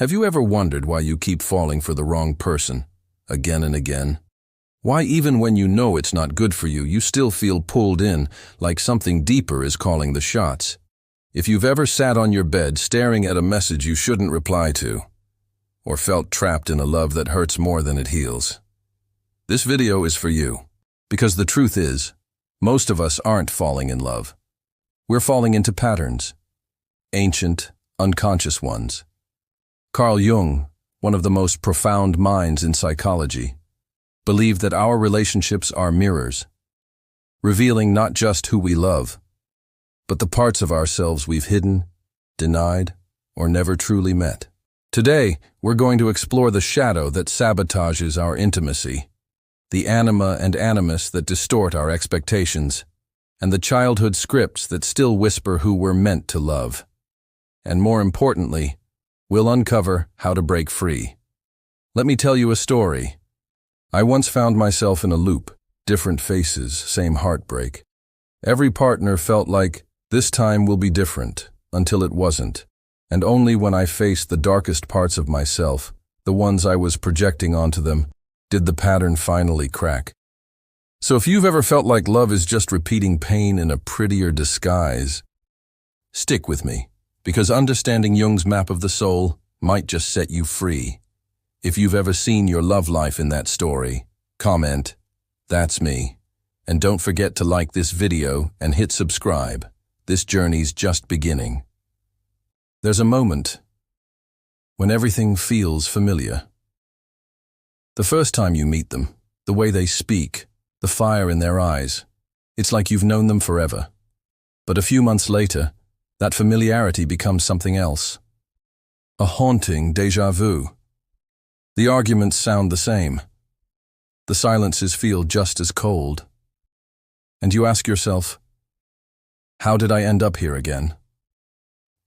Have you ever wondered why you keep falling for the wrong person, again and again? Why even when you know it's not good for you, you still feel pulled in, like something deeper is calling the shots? If you've ever sat on your bed staring at a message you shouldn't reply to, or felt trapped in a love that hurts more than it heals, this video is for you. Because the truth is, most of us aren't falling in love. We're falling into patterns. Ancient, unconscious ones. Carl Jung, one of the most profound minds in psychology, believed that our relationships are mirrors, revealing not just who we love, but the parts of ourselves we've hidden, denied, or never truly met. Today, we're going to explore the shadow that sabotages our intimacy, the anima and animus that distort our expectations, and the childhood scripts that still whisper who we're meant to love. And more importantly, we'll uncover how to break free. Let me tell you a story. I once found myself in a loop, different faces, same heartbreak. Every partner felt like, this time will be different, until it wasn't. And only when I faced the darkest parts of myself, the ones I was projecting onto them, did the pattern finally crack. So if you've ever felt like love is just repeating pain in a prettier disguise, stick with me, because understanding Jung's map of the soul might just set you free. If you've ever seen your love life in that story, comment, "That's me." And don't forget to like this video and hit subscribe. This journey's just beginning. There's a moment when everything feels familiar. The first time you meet them, the way they speak, the fire in their eyes, it's like you've known them forever. But a few months later, that familiarity becomes something else. A haunting déjà vu. The arguments sound the same. The silences feel just as cold. And you ask yourself, how did I end up here again?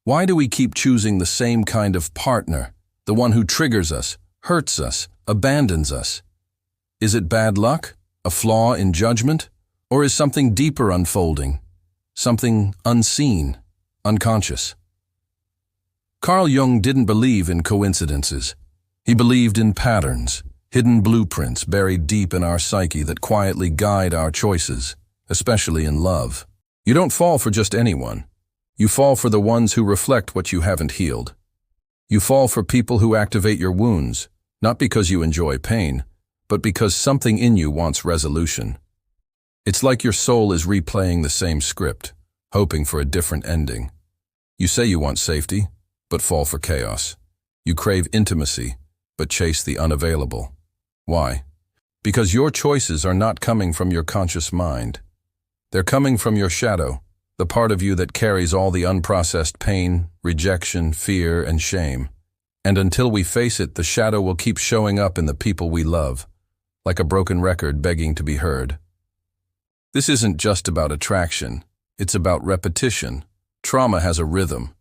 Why do we keep choosing the same kind of partner, the one who triggers us, hurts us, abandons us? Is it bad luck, a flaw in judgment, or is something deeper unfolding, something unseen, unconscious? Carl Jung didn't believe in coincidences. He believed in patterns, hidden blueprints buried deep in our psyche that quietly guide our choices, especially in love. You don't fall for just anyone. You fall for the ones who reflect what you haven't healed. You fall for people who activate your wounds, not because you enjoy pain, but because something in you wants resolution. It's like your soul is replaying the same script, hoping for a different ending. You say you want safety, but fall for chaos. You crave intimacy, but chase the unavailable. Why? Because your choices are not coming from your conscious mind. They're coming from your shadow, the part of you that carries all the unprocessed pain, rejection, fear, and shame. And until we face it, the shadow will keep showing up in the people we love, like a broken record begging to be heard. This isn't just about attraction, it's about repetition. Trauma has a rhythm,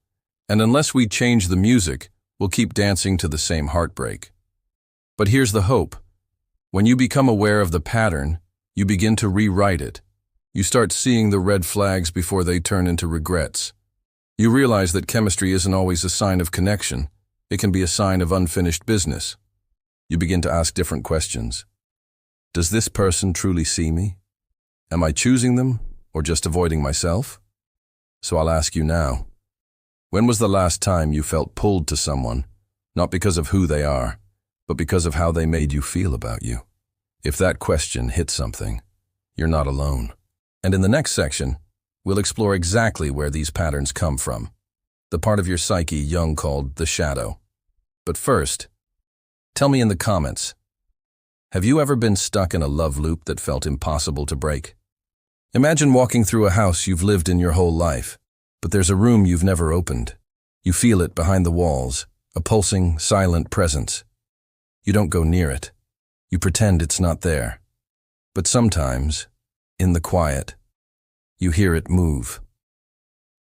and unless we change the music, we'll keep dancing to the same heartbreak. But here's the hope. When you become aware of the pattern, you begin to rewrite it. You start seeing the red flags before they turn into regrets. You realize that chemistry isn't always a sign of connection. It can be a sign of unfinished business. You begin to ask different questions. Does this person truly see me? Am I choosing them or just avoiding myself? So I'll ask you now. When was the last time you felt pulled to someone, not because of who they are, but because of how they made you feel about you? If that question hits something, you're not alone. And in the next section, we'll explore exactly where these patterns come from, the part of your psyche Jung called the shadow. But first, tell me in the comments, have you ever been stuck in a love loop that felt impossible to break? Imagine walking through a house you've lived in your whole life, but there's a room you've never opened. You feel it behind the walls, a pulsing, silent presence. You don't go near it. You pretend it's not there. But sometimes, in the quiet, you hear it move.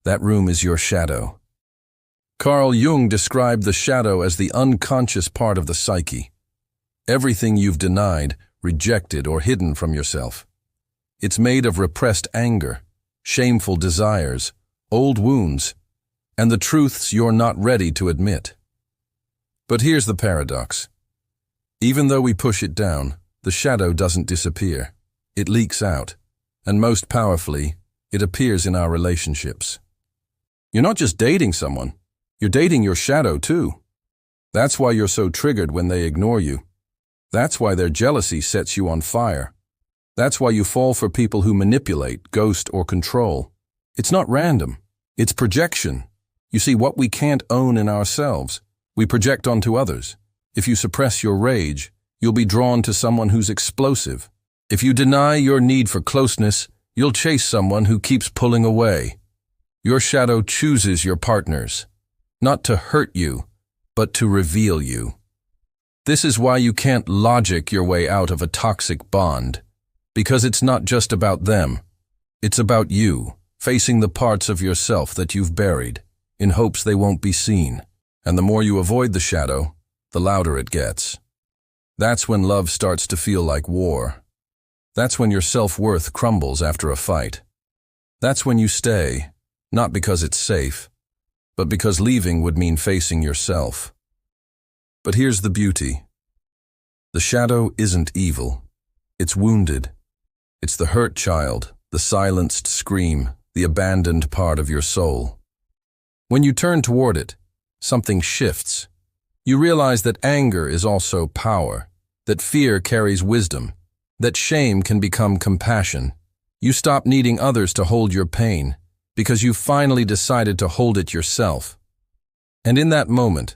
That room is your shadow. Carl Jung described the shadow as the unconscious part of the psyche. Everything you've denied, rejected, or hidden from yourself. It's made of repressed anger, shameful desires, old wounds, and the truths you're not ready to admit. But here's the paradox. Even though we push it down, the shadow doesn't disappear. It leaks out, and most powerfully, it appears in our relationships. You're not just dating someone, you're dating your shadow too. That's why you're so triggered when they ignore you. That's why their jealousy sets you on fire. That's why you fall for people who manipulate, ghost, or control. It's not random. It's projection. You see, what we can't own in ourselves, we project onto others. If you suppress your rage, you'll be drawn to someone who's explosive. If you deny your need for closeness, you'll chase someone who keeps pulling away. Your shadow chooses your partners, not to hurt you, but to reveal you. This is why you can't logic your way out of a toxic bond, because it's not just about them. It's about you, facing the parts of yourself that you've buried, in hopes they won't be seen. And the more you avoid the shadow, the louder it gets. That's when love starts to feel like war. That's when your self-worth crumbles after a fight. That's when you stay, not because it's safe, but because leaving would mean facing yourself. But here's the beauty. The shadow isn't evil. It's wounded. It's the hurt child, the silenced scream, the abandoned part of your soul. When you turn toward it, something shifts. You realize that anger is also power, that fear carries wisdom, that shame can become compassion. You stop needing others to hold your pain, because you've finally decided to hold it yourself. And in that moment,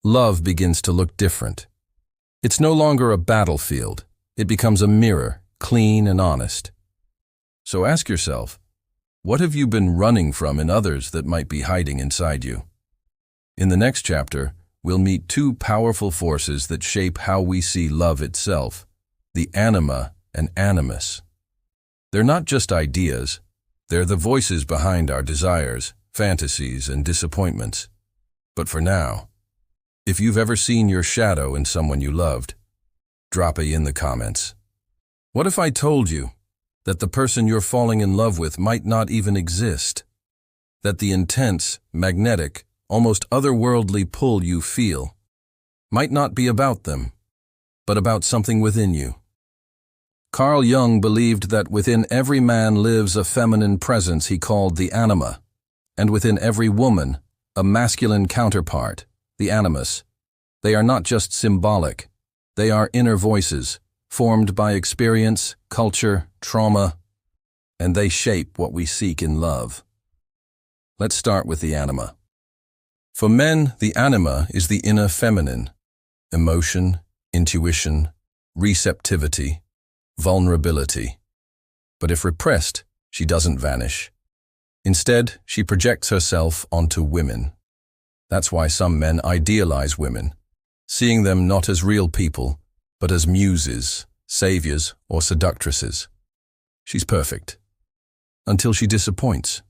love begins to look different. It's no longer a battlefield. It becomes a mirror, clean and honest. So ask yourself, what have you been running from in others that might be hiding inside you? In the next chapter, we'll meet two powerful forces that shape how we see love itself, the anima and animus. They're not just ideas, they're the voices behind our desires, fantasies, and disappointments. But for now, if you've ever seen your shadow in someone you loved, drop it in the comments. What if I told you that the person you're falling in love with might not even exist? That the intense, magnetic, almost otherworldly pull you feel might not be about them, but about something within you. Carl Jung believed that within every man lives a feminine presence he called the anima, and within every woman, a masculine counterpart, the animus. They are not just symbolic. They are inner voices, formed by experience, culture, trauma, and they shape what we seek in love. Let's start with the anima. For men, the anima is the inner feminine, emotion, intuition, receptivity, vulnerability. But if repressed, she doesn't vanish. Instead, she projects herself onto women. That's why some men idealize women, seeing them not as real people, but as muses, saviors, or seductresses. She's perfect, until she disappoints.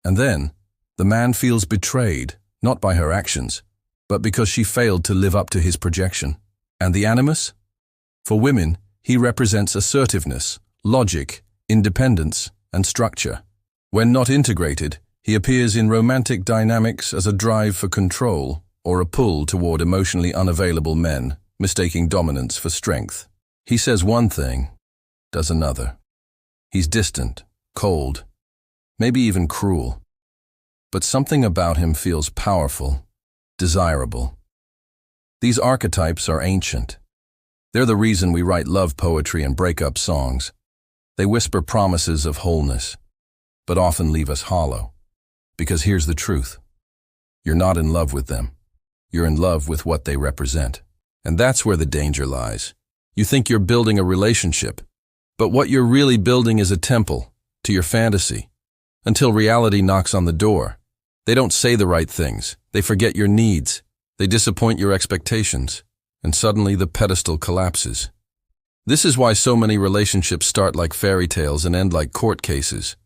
And then, the man feels betrayed, not by her actions, but because she failed to live up to his projection. And the animus? For women, he represents assertiveness, logic, independence, and structure. When not integrated, he appears in romantic dynamics as a drive for control or a pull toward emotionally unavailable men, mistaking dominance for strength. He says one thing, does another. He's distant, cold, maybe even cruel. But something about him feels powerful, desirable. These archetypes are ancient. They're the reason we write love poetry and breakup songs. They whisper promises of wholeness, but often leave us hollow. Because here's the truth. You're not in love with them. You're in love with what they represent. And that's where the danger lies. You think you're building a relationship, but what you're really building is a temple to your fantasy. Until reality knocks on the door. They don't say the right things. They forget your needs. They disappoint your expectations. And suddenly the pedestal collapses. This is why so many relationships start like fairy tales and end like court cases.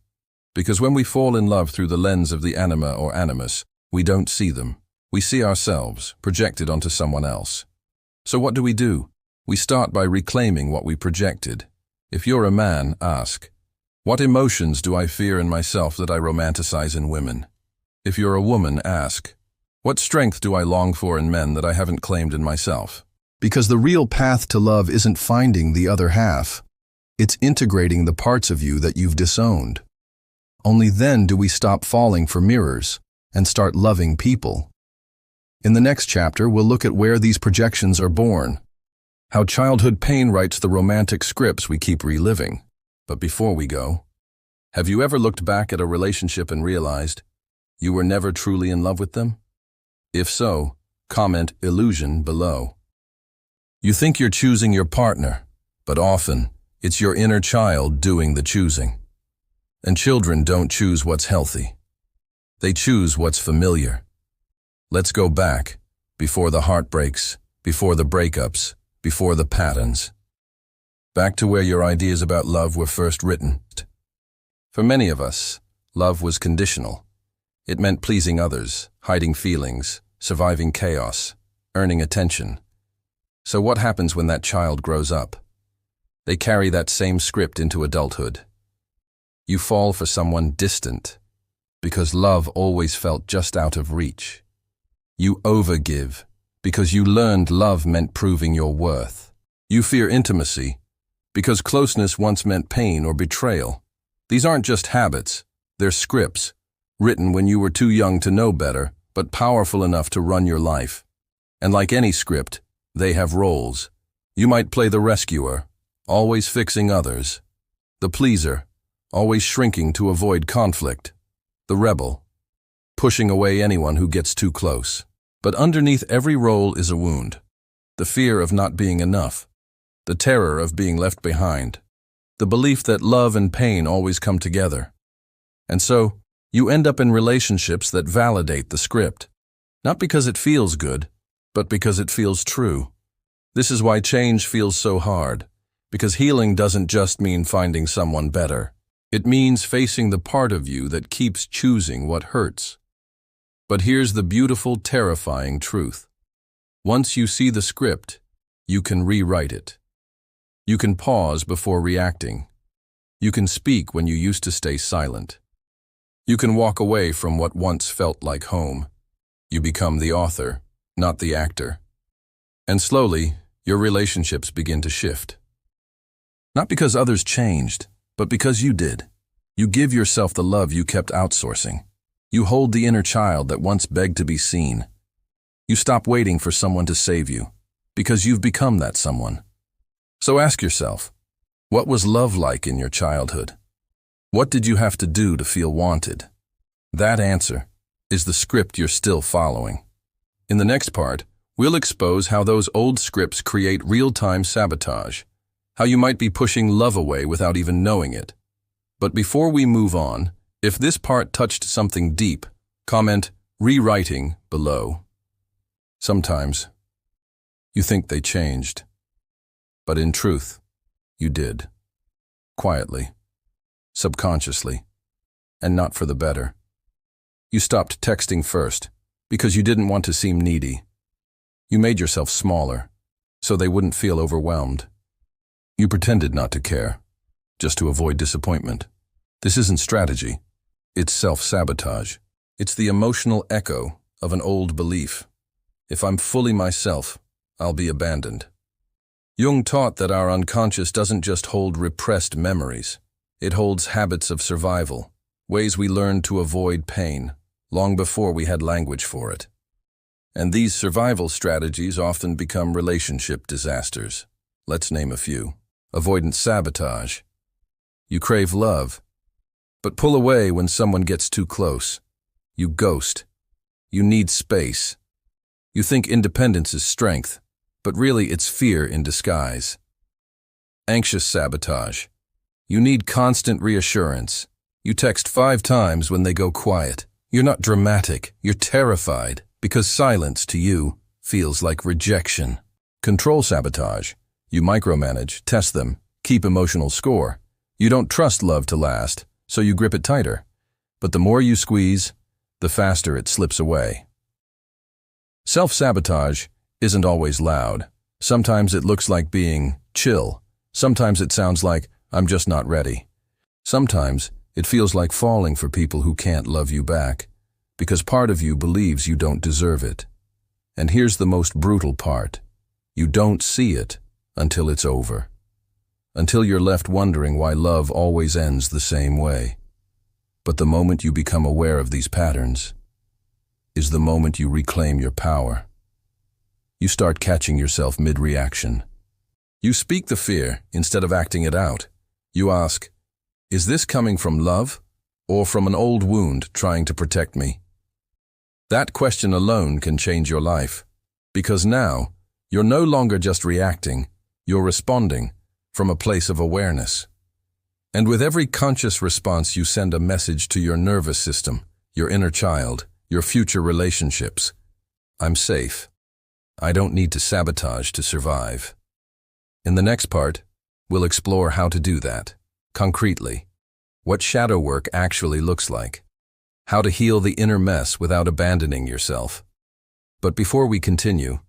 Because when we fall in love through the lens of the anima or animus, we don't see them. We see ourselves, projected onto someone else. So what do? We start by reclaiming what we projected. If you're a man, ask, what emotions do I fear in myself that I romanticize in women? If you're a woman, ask, What strength do I long for in men that I haven't claimed in myself? Because the real path to love isn't finding the other half. It's integrating the parts of you that you've disowned. Only then do we stop falling for mirrors and start loving people. In the next chapter, we'll look at where these projections are born, how childhood pain writes the romantic scripts we keep reliving. But before we go, have you ever looked back at a relationship and realized you were never truly in love with them? If so, comment illusion below. You think you're choosing your partner, but often it's your inner child doing the choosing. And children don't choose what's healthy. They choose what's familiar. Let's go back, before the heartbreaks, before the breakups, before the patterns. Back to where your ideas about love were first written. For many of us, love was conditional. It meant pleasing others, hiding feelings, surviving chaos, earning attention. So what happens when that child grows up? They carry that same script into adulthood. You fall for someone distant, because love always felt just out of reach. You overgive, because you learned love meant proving your worth. You fear intimacy, because closeness once meant pain or betrayal. These aren't just habits, they're scripts, written when you were too young to know better, but powerful enough to run your life. And like any script, they have roles. You might play the rescuer, always fixing others. The pleaser, always shrinking to avoid conflict. The rebel, pushing away anyone who gets too close. But underneath every role is a wound. The fear of not being enough. The terror of being left behind. The belief that love and pain always come together. And so, you end up in relationships that validate the script. Not because it feels good, but because it feels true. This is why change feels so hard. Because healing doesn't just mean finding someone better. It means facing the part of you that keeps choosing what hurts. But here's the beautiful, terrifying truth. Once you see the script, you can rewrite it. You can pause before reacting. You can speak when you used to stay silent. You can walk away from what once felt like home. You become the author, not the actor. And slowly, your relationships begin to shift. Not because others changed, but because you did. You give yourself the love you kept outsourcing. You hold the inner child that once begged to be seen. You stop waiting for someone to save you, because you've become that someone. So ask yourself, what was love like in your childhood? What did you have to do to feel wanted? That answer is the script you're still following. In the next part, we'll expose how those old scripts create real-time sabotage, how you might be pushing love away without even knowing it. But before we move on, if this part touched something deep, comment rewriting below. Sometimes, you think they changed. But in truth, you did. Quietly, subconsciously, and not for the better. You stopped texting first, because you didn't want to seem needy. You made yourself smaller, so they wouldn't feel overwhelmed. You pretended not to care, just to avoid disappointment. This isn't strategy, it's self-sabotage. It's the emotional echo of an old belief. If I'm fully myself, I'll be abandoned. Jung taught that our unconscious doesn't just hold repressed memories. It holds habits of survival, ways we learned to avoid pain, long before we had language for it. And these survival strategies often become relationship disasters. Let's name a few. Avoidance sabotage. You crave love, but pull away when someone gets too close. You ghost. You need space. You think independence is strength, but really it's fear in disguise. Anxious sabotage. You need constant reassurance. You text 5 times when they go quiet. You're not dramatic, you're terrified, because silence to you feels like rejection. Control sabotage. You micromanage, test them, keep emotional score. You don't trust love to last, so you grip it tighter. But the more you squeeze, the faster it slips away. Self-sabotage isn't always loud. Sometimes it looks like being chill. Sometimes it sounds like, I'm just not ready. Sometimes it feels like falling for people who can't love you back. because part of you believes you don't deserve it. And here's the most brutal part. You don't see it until it's over. Until you're left wondering why love always ends the same way. But the moment you become aware of these patterns is the moment you reclaim your power. You start catching yourself mid-reaction. You speak the fear instead of acting it out. You ask, is this coming from love or from an old wound trying to protect me? That question alone can change your life, because now you're no longer just reacting, you're responding from a place of awareness. And with every conscious response, you send a message to your nervous system, your inner child, your future relationships. I'm safe. I don't need to sabotage to survive. In the next part, we'll explore how to do that, concretely, what shadow work actually looks like, how to heal the inner mess without abandoning yourself. But before we continue,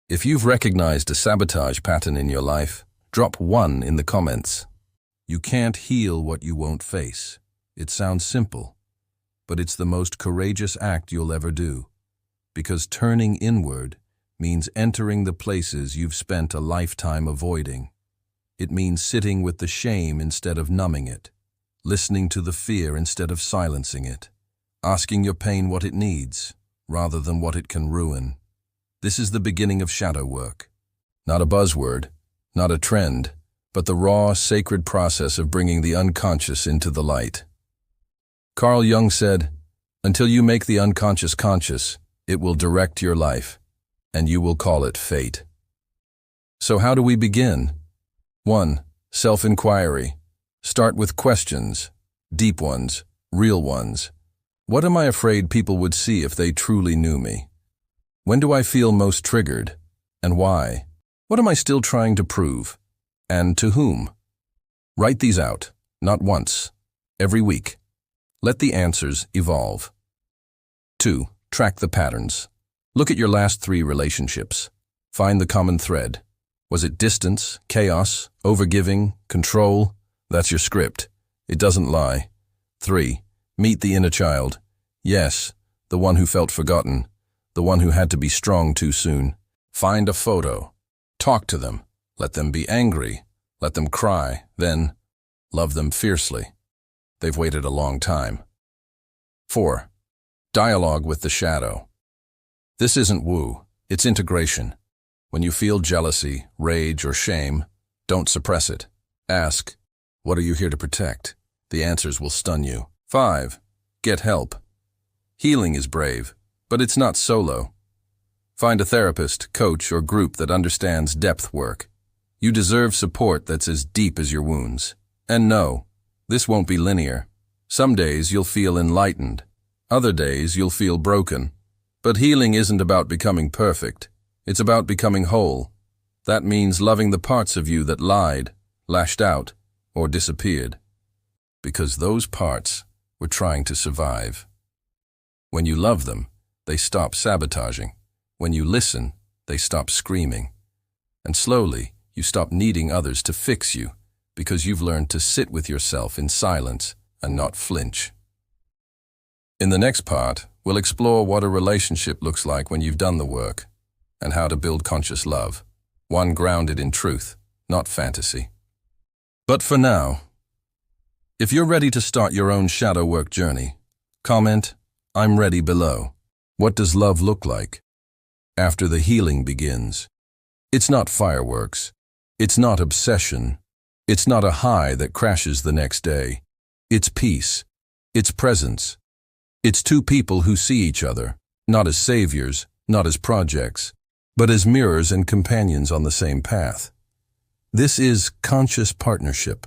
if you've recognized a sabotage pattern in your life, drop 1 in the comments. You can't heal what you won't face. It sounds simple, but it's the most courageous act you'll ever do, because turning inward means entering the places you've spent a lifetime avoiding. It means sitting with the shame instead of numbing it, listening to the fear instead of silencing it, asking your pain what it needs rather than what it can ruin. This is the beginning of shadow work. Not a buzzword, not a trend, but the raw, sacred process of bringing the unconscious into the light. Carl Jung said, "Until you make the unconscious conscious, it will direct your life, and you will call it fate." So how do we begin? 1. Self-inquiry. Start with questions, deep ones, real ones. What am I afraid people would see if they truly knew me? When do I feel most triggered, and why? What am I still trying to prove, and to whom? Write these out, not once, every week. Let the answers evolve. 2. Track the patterns. Look at your last 3 relationships. Find the common thread. Was it distance, chaos, overgiving, control? That's your script. It doesn't lie. 3. Meet the inner child. Yes, the one who felt forgotten, the one who had to be strong too soon. Find a photo. Talk to them. Let them be angry. Let them cry. Then, love them fiercely. They've waited a long time. 4. Dialogue with the shadow. This isn't woo, it's integration. When you feel jealousy, rage, or shame, don't suppress it. Ask, what are you here to protect? The answers will stun you. 5. Get help. Healing is brave, but it's not solo. Find a therapist, coach, or group that understands depth work. You deserve support that's as deep as your wounds. And no, this won't be linear. Some days you'll feel enlightened. Other days you'll feel broken. But healing isn't about becoming perfect. It's about becoming whole. That means loving the parts of you that lied, lashed out, or disappeared. Because those parts were trying to survive. When you love them, they stop sabotaging. When you listen, they stop screaming. And slowly, you stop needing others to fix you, because you've learned to sit with yourself in silence and not flinch. In the next part, we'll explore what a relationship looks like when you've done the work, and how to build conscious love, one grounded in truth, not fantasy. But for now, if you're ready to start your own shadow work journey, comment, "I'm ready" below. What does love look like after the healing begins? It's not fireworks. It's not obsession. It's not a high that crashes the next day. It's peace. It's presence. It's 2 people who see each other, not as saviors, not as projects, but as mirrors and companions on the same path. This is conscious partnership.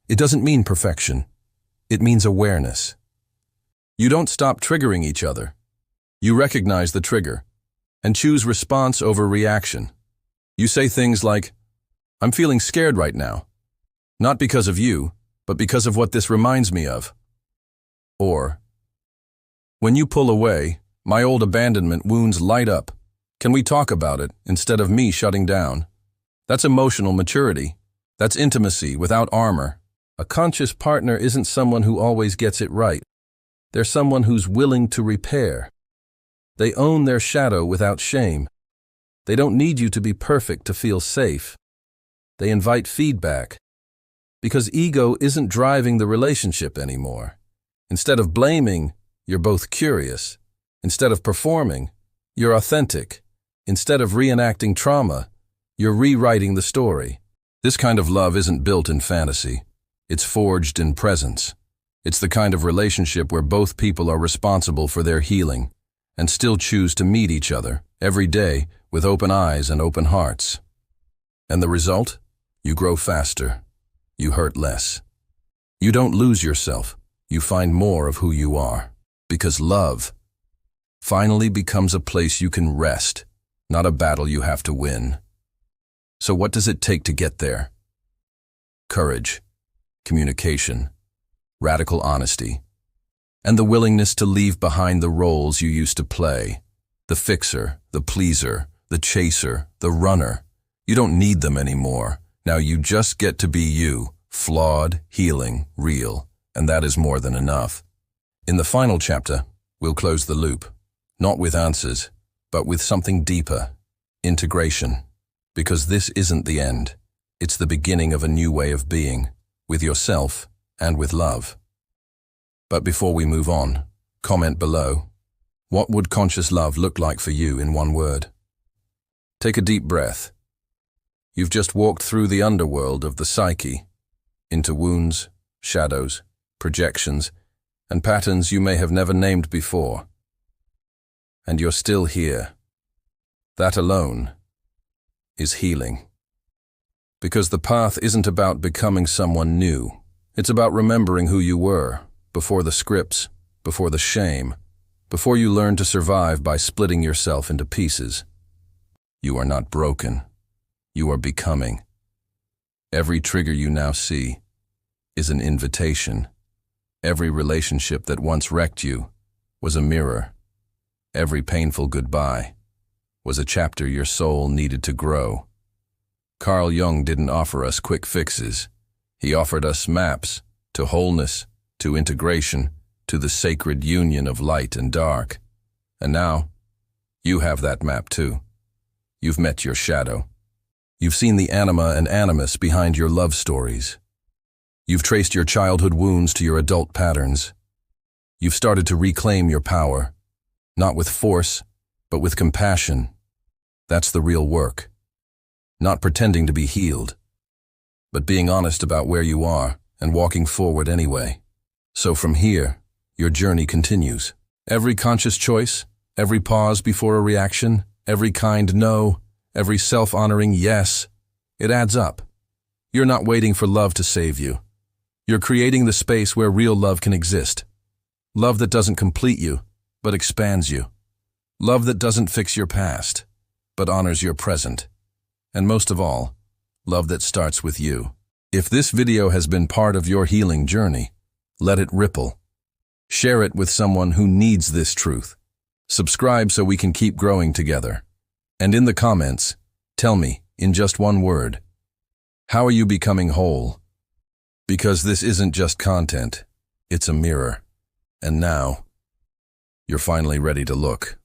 It doesn't mean perfection. It means awareness. You don't stop triggering each other. You recognize the trigger and choose response over reaction. You say things like, "I'm feeling scared right now. Not because of you, but because of what this reminds me of." Or, "When you pull away, my old abandonment wounds light up. Can we talk about it instead of me shutting down?" That's emotional maturity. That's intimacy without armor. A conscious partner isn't someone who always gets it right. They're someone who's willing to repair. They own their shadow without shame. They don't need you to be perfect to feel safe. They invite feedback. Because ego isn't driving the relationship anymore. Instead of blaming, you're both curious. Instead of performing, you're authentic. Instead of reenacting trauma, you're rewriting the story. This kind of love isn't built in fantasy. It's forged in presence. It's the kind of relationship where both people are responsible for their healing and still choose to meet each other every day with open eyes and open hearts. And the result? You grow faster. You hurt less. You don't lose yourself. You find more of who you are. Because love finally becomes a place you can rest, not a battle you have to win. So what does it take to get there? Courage, communication, radical honesty, and the willingness to leave behind the roles you used to play. The fixer, the pleaser, the chaser, the runner. You don't need them anymore. Now you just get to be you, flawed, healing, real, and that is more than enough. In the final chapter, we'll close the loop, not with answers, but with something deeper, integration. Because this isn't the end. It's the beginning of a new way of being, with yourself and with love. But before we move on, comment below. What would conscious love look like for you in one word? Take a deep breath. You've just walked through the underworld of the psyche, into wounds, shadows, projections, and patterns you may have never named before. And you're still here. That alone is healing. Because the path isn't about becoming someone new. It's about remembering who you were, before the scripts, before the shame, before you learned to survive by splitting yourself into pieces. You are not broken. You are becoming. Every trigger you now see is an invitation. Every relationship that once wrecked you was a mirror. Every painful goodbye was a chapter your soul needed to grow. Carl Jung didn't offer us quick fixes. He offered us maps to wholeness, to integration, to the sacred union of light and dark. And now, you have that map too. You've met your shadow. You've seen the anima and animus behind your love stories. You've traced your childhood wounds to your adult patterns. You've started to reclaim your power, not with force, but with compassion. That's the real work. Not pretending to be healed, but being honest about where you are and walking forward anyway. So from here, your journey continues. Every conscious choice, every pause before a reaction, every kind no, every self-honoring yes, it adds up. You're not waiting for love to save you. You're creating the space where real love can exist. Love that doesn't complete you, but expands you. Love that doesn't fix your past, but honors your present. And most of all, love that starts with you. If this video has been part of your healing journey, let it ripple. Share it with someone who needs this truth. Subscribe so we can keep growing together. And in the comments, tell me, in just one word, how are you becoming whole? Because this isn't just content, it's a mirror. And now, you're finally ready to look.